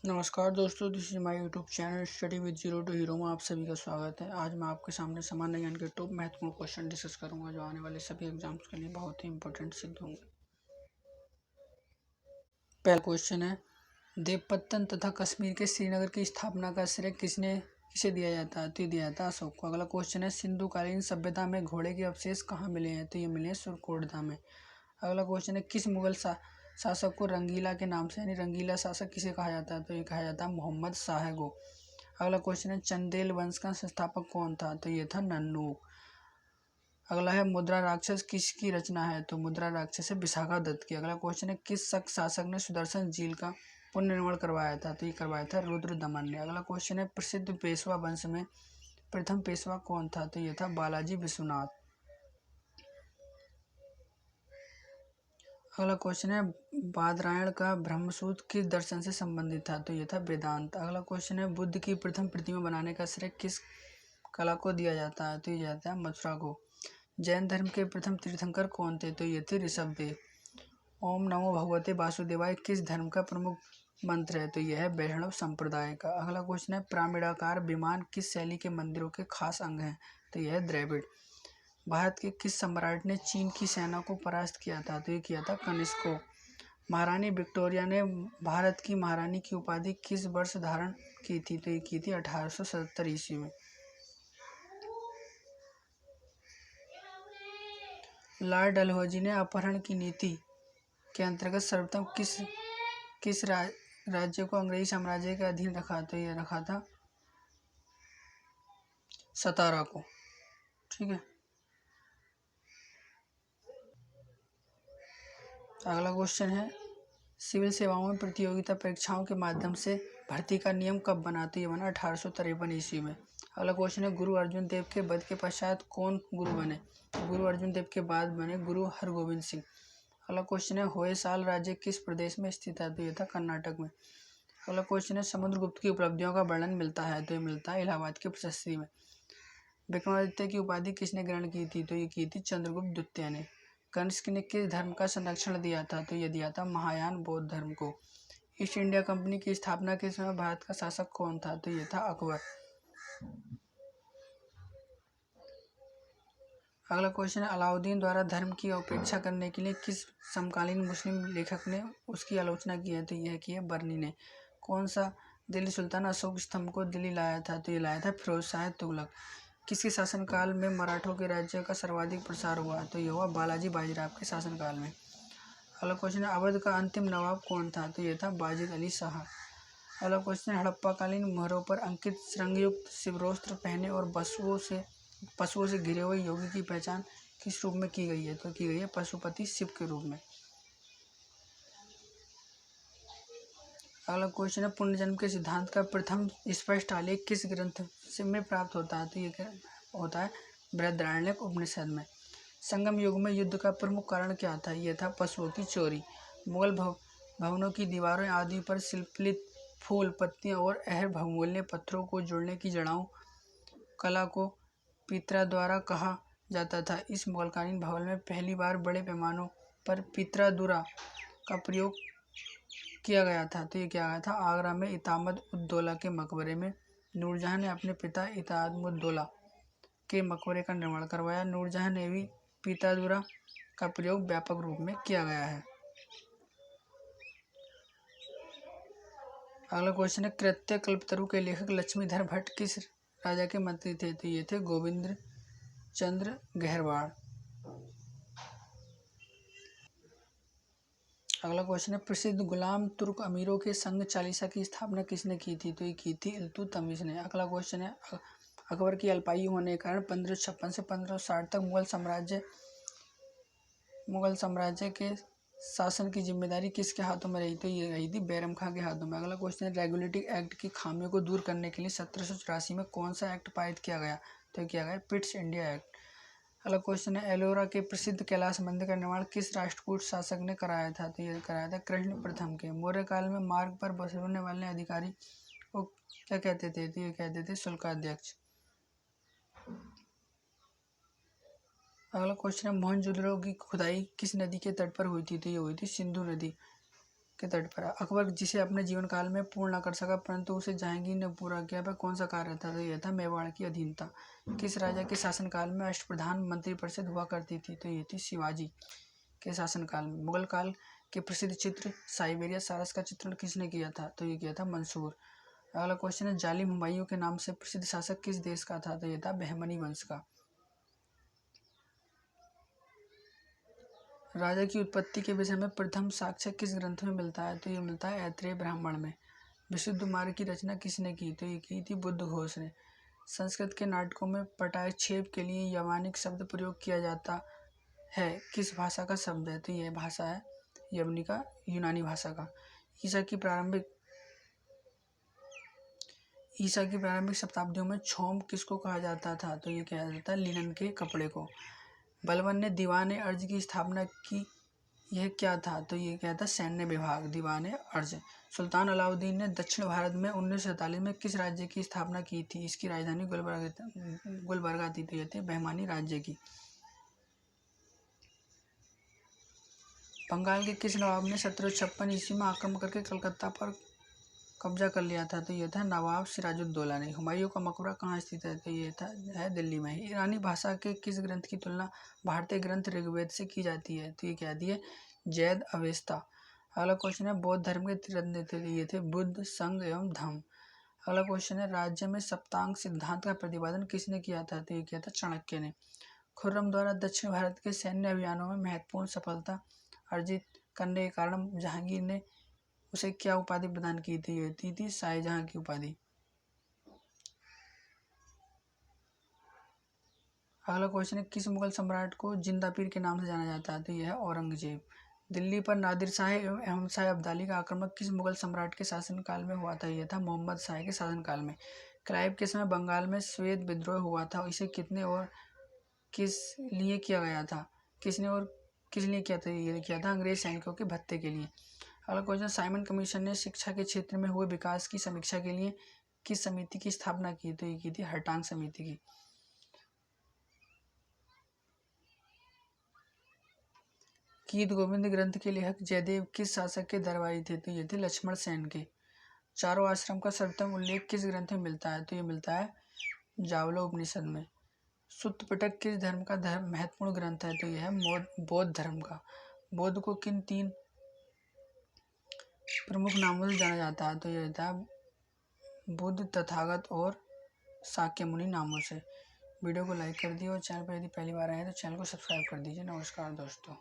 नमस्कार दोस्तों, this is my YouTube channel study with zero to hero में आप सभी का स्वागत है। आज मैं आपके सामने सामान्य ज्ञान के टॉप महत्वपूर्ण क्वेश्चन डिस्कस करूंगा जो आने वाले सभी एग्जाम्स के लिए बहुत ही इंपॉर्टेंट सिद्ध होंगे। पहला क्वेश्चन है, देवपत्तन तथा कश्मीर के श्रीनगर की स्थापना का श्रेय किसे दिया जाता है? तो दिया जाता है अशोक को। अगला क्वेश्चन है, सिंधुकालीन सभ्यता में घोड़े के अवशेष कहाँ मिले हैं? तो ये मिले हैं सुरकोटदा में। अगला क्वेश्चन है, किस मुगल शासक को रंगीला के नाम से यानी रंगीला शासक किसे कहा जाता है? तो ये कहा जाता है मोहम्मद शाह को। अगला क्वेश्चन है, चंदेल वंश का संस्थापक कौन था? तो ये था नन्नू। अगला है, मुद्रा राक्षस किसकी रचना है? तो मुद्रा राक्षस है विशाखादत्त की। अगला क्वेश्चन है, किस शक शासक ने सुदर्शन झील का पुनर्निर्माण करवाया था? तो ये करवाया था रुद्रदमन ने। अगला क्वेश्चन है, प्रसिद्ध पेशवा वंश में प्रथम पेशवा कौन था? तो ये था बालाजी विश्वनाथ। अगला क्वेश्चन है, बादरायण का ब्रह्मसूत्र किस दर्शन से संबंधित था? तो यह था वेदांत। अगला क्वेश्चन है, बुद्ध की प्रथम प्रतिमा बनाने का श्रेय किस कला को दिया जाता है? तो यह जाता है मथुरा को। जैन धर्म के प्रथम तीर्थंकर कौन थे? तो ये थे ऋषभदेव। ओम नमो भगवते वासुदेवाय किस धर्म का प्रमुख मंत्र है? तो यह है वैष्णव संप्रदाय का। अगला क्वेश्चन है, पिरामिडाकार विमान किस शैली के मंदिरों के खास अंग हैं? तो यह है द्रविड़। भारत के किस सम्राट ने चीन की सेना को परास्त किया था? तो ये किया था कनिष्क को। महारानी विक्टोरिया ने भारत की महारानी की उपाधि किस वर्ष धारण की थी? तो ये की थी 1877 ईस्वी में। लॉर्ड डलहौजी ने अपहरण की नीति के अंतर्गत सर्वप्रथम किस राज्य को अंग्रेजी साम्राज्य के अधीन रखा? तो ये रखा था सतारा को। ठीक है। अगला क्वेश्चन है, सिविल सेवाओं में प्रतियोगिता परीक्षाओं के माध्यम से भर्ती का नियम कब बना? तो ये बना 1853 ईस्वी में। अगला क्वेश्चन है, गुरु अर्जुन देव के वध के पश्चात कौन गुरु बने? गुरु अर्जुन देव के बाद बने गुरु हरगोविंद सिंह। अगला क्वेश्चन है, होयसाल राज्य किस प्रदेश में स्थित है? तो ये था कर्नाटक में। अगला क्वेश्चन है, समुद्रगुप्त की उपलब्धियों का वर्णन मिलता है? तो ये मिलता है इलाहाबाद की प्रशस्ति में। विक्रमादित्य की उपाधि किसने ग्रहण की थी? तो ये की थी चंद्रगुप्त द्वितीय ने। कनिष्क ने किस धर्म का संरक्षण दिया था? तो ये दिया था महायान बौद्ध धर्म को। ईस्ट इंडिया कंपनी की स्थापना के समय भारत का शासक कौन था? तो ये था अकबर। अगला क्वेश्चन है, अलाउद्दीन द्वारा धर्म की उपेक्षा करने के लिए किस समकालीन मुस्लिम लेखक ने उसकी आलोचना की है? तो यह की है बर्नी ने। कौन सा दिल्ली सुल्तान अशोक स्तंभ को दिल्ली लाया था? तो ये लाया था फिरोज शाह तुगलक। किसके शासनकाल में मराठों के राज्य का सर्वाधिक प्रसार हुआ? तो यह हुआ बालाजी बाजीराव के शासनकाल में। अगला क्वेश्चन है, अवध का अंतिम नवाब कौन था? तो यह था वाजिद अली शाह। अगला क्वेश्चन है, हड़प्पाकालीन मोहरों पर अंकित श्रृंगयुक्त शिवरोस्त्र पहने और पशुओं से घिरे हुए योगी की पहचान किस रूप में की गई है? तो की गई है पशुपति शिव के रूप में। अगला क्वेश्चन है, पुनर्जन्म के सिद्धांत का प्रथम स्पष्ट आलेख किस ग्रंथ से में प्राप्त होता है? तो ये होता है बृहदारण्यक उपनिषद में। संगम युग में युद्ध का प्रमुख कारण क्या था? यह था पशुओं की चोरी। मुगल भवनों की दीवारों आदि पर शिल्पित फूल, पत्तियां और अहर बहुमूल्य पत्थरों को जोड़ने की जड़ाऊ कला को पित्रा द्वारा कहा जाता था। इस मुगलकालीन भवन में पहली बार बड़े पैमानों पर पित्रादुरा का प्रयोग किया गया था। तो ये किया गया था आगरा में इतामद उद्दौला के मकबरे में। नूरजहां ने अपने पिता इतामुद्दौला के मकबरे का निर्माण करवाया। नूरजहां ने भी पितादुरा का प्रयोग व्यापक रूप में किया गया है। अगला क्वेश्चन है, कृत्य कल्पतरु के लेखक लक्ष्मीधर भट्ट किस राजा के मंत्री थे? तो ये थे गोविंद चंद्र गहरवाड़। अगला क्वेश्चन है, प्रसिद्ध गुलाम तुर्क अमीरों के संघ चालीसा की स्थापना किसने की थी? तो ये की थी इल्तुतमिश ने। अगला क्वेश्चन है, अकबर की अल्पायु होने के कारण 1556 से 1560 तक मुगल साम्राज्य के शासन की जिम्मेदारी किसके हाथों में रही? तो ये रही थी बैरम खां के हाथों में। अगला क्वेश्चन है, रेगुलेटिंग एक्ट की खामियों को दूर करने के लिए 1784 में कौन सा एक्ट पारित किया गया? तो किया गया पिट्स इंडिया एक्ट। अगला क्वेश्चन है, एलोरा के प्रसिद्ध कैलाश मंदिर का निर्माण किस राष्ट्रकूट शासक ने कराया था? तो यह कराया था कृष्ण प्रथम के। मौर्य काल में मार्ग पर बसरने वाले अधिकारी को क्या कहते थे? तो ये कहते थे शुल्काध्यक्ष। अगला क्वेश्चन है, मोहनजोदड़ो की खुदाई किस नदी के तट पर हुई थी? तो ये हुई थी सिंधु नदी के तट पर। अकबर जिसे अपने जीवन काल में पूर्ण न कर सका परंतु उसे जहांगीर ने पूरा किया, वह कौन सा कार्य था? तो यह था मेवाड़ की अधीनता। किस राजा के शासनकाल में अष्टप्रधान मंत्रिपरिषद हुआ करती थी? तो ये थी शिवाजी के शासनकाल में। मुगल काल के प्रसिद्ध चित्र साइबेरिया सारस का चित्रण किसने किया था? तो ये किया था मंसूर। अगला क्वेश्चन है, जालिम हुमायूं के नाम से प्रसिद्ध शासक किस देश का था? तो यह था बहमनी वंश का। राजा की उत्पत्ति के विषय में प्रथम साक्ष्य किस ग्रंथ में मिलता है? तो ये मिलता है ऐत्रेय ब्राह्मण में। विशुद्ध मार्ग की रचना किसने की? तो ये की थी बुद्ध घोष ने। संस्कृत के नाटकों में पटाक्षेप के लिए यवनिक शब्द प्रयोग किया जाता है, किस भाषा का शब्द है? तो यह भाषा है यवनिका, यूनानी भाषा का। ईसा की प्रारंभिक शताब्दियों में क्षौम किसको कहा जाता था? तो ये कहा जाता है लिनन के कपड़े को। बलबन ने दीवान अर्ज की स्थापना की, यह क्या था? तो ये क्या था? सैन्य विभाग, दीवान अर्ज। सुल्तान अलाउद्दीन ने दक्षिण भारत में 1947 में किस राज्य की स्थापना की थी? इसकी राजधानी गुलबर्गा थी। तो यह थी बहमानी राज्य की। बंगाल के किस नवाब ने 1756 ईस्वी में आक्रमण करके कलकत्ता पर कब्जा कर लिया था? तो यह था नवाब सिराजुद्दौला ने। हुमायूं का मकबरा कहाँ स्थित है? तो ये है दिल्ली में। ईरानी भाषा के किस ग्रंथ की तुलना भारतीय ग्रंथ ऋग्वेद से की जाती है? तो ये क्या दी है? जैद अवेस्ता। अगला क्वेश्चन है, बौद्ध धर्म के तीन थे, ये थे बुद्ध, संघ एवं धम्म। अगला क्वेश्चन है, राज्य में सप्तांग सिद्धांत का प्रतिपादन किसने किया था? तो ये किया था चाणक्य ने। खुर्रम द्वारा दक्षिण भारत के सैन्य अभियानों में महत्वपूर्ण सफलता अर्जित करने के कारण जहांगीर ने उसे क्या उपाधि प्रदान की थी? ये थी शाहजहां की उपाधि। अगला क्वेश्चन है, किस मुगल सम्राट को जिंदा पीर के नाम से जाना जाता है? तो यह है औरंगजेब। दिल्ली पर नादिर शाह एवं अहमद शाह अब्दाली का आक्रमण किस मुगल सम्राट के शासनकाल में हुआ था? यह था मोहम्मद शाह के शासनकाल में। क्लाइव के समय बंगाल में श्वेत विद्रोह हुआ था, इसे कितने और किस लिए किया गया था? किसने और किस लिए किया था? ये किया था अंग्रेज सैनिकों के भत्ते के लिए। अगला क्वेश्चन, साइमन कमीशन ने शिक्षा के क्षेत्र में हुए विकास की समीक्षा के लिए किस समिति की स्थापना की? तो ये की थी हर्टांग समिति की। गीत गोविंद ग्रंथ के लेखक जयदेव किस शासक के दरबारी थे? तो ये थे लक्ष्मण सेन के। चारों आश्रम का सर्वोत्तम उल्लेख किस ग्रंथ में मिलता है? तो ये मिलता है जावलो उपनिषद में। सुत्त पिटक किस धर्म का महत्वपूर्ण ग्रंथ है? तो यह है बौद्ध धर्म का। बौद्ध को किन 3 प्रमुख नामों से जाना जाता है? तो यह था बुद्ध, तथागत और शाक्यमुनि नामों से। वीडियो को लाइक कर दिए और चैनल पर यदि पहली बार आए तो चैनल को सब्सक्राइब कर दीजिए। नमस्कार दोस्तों।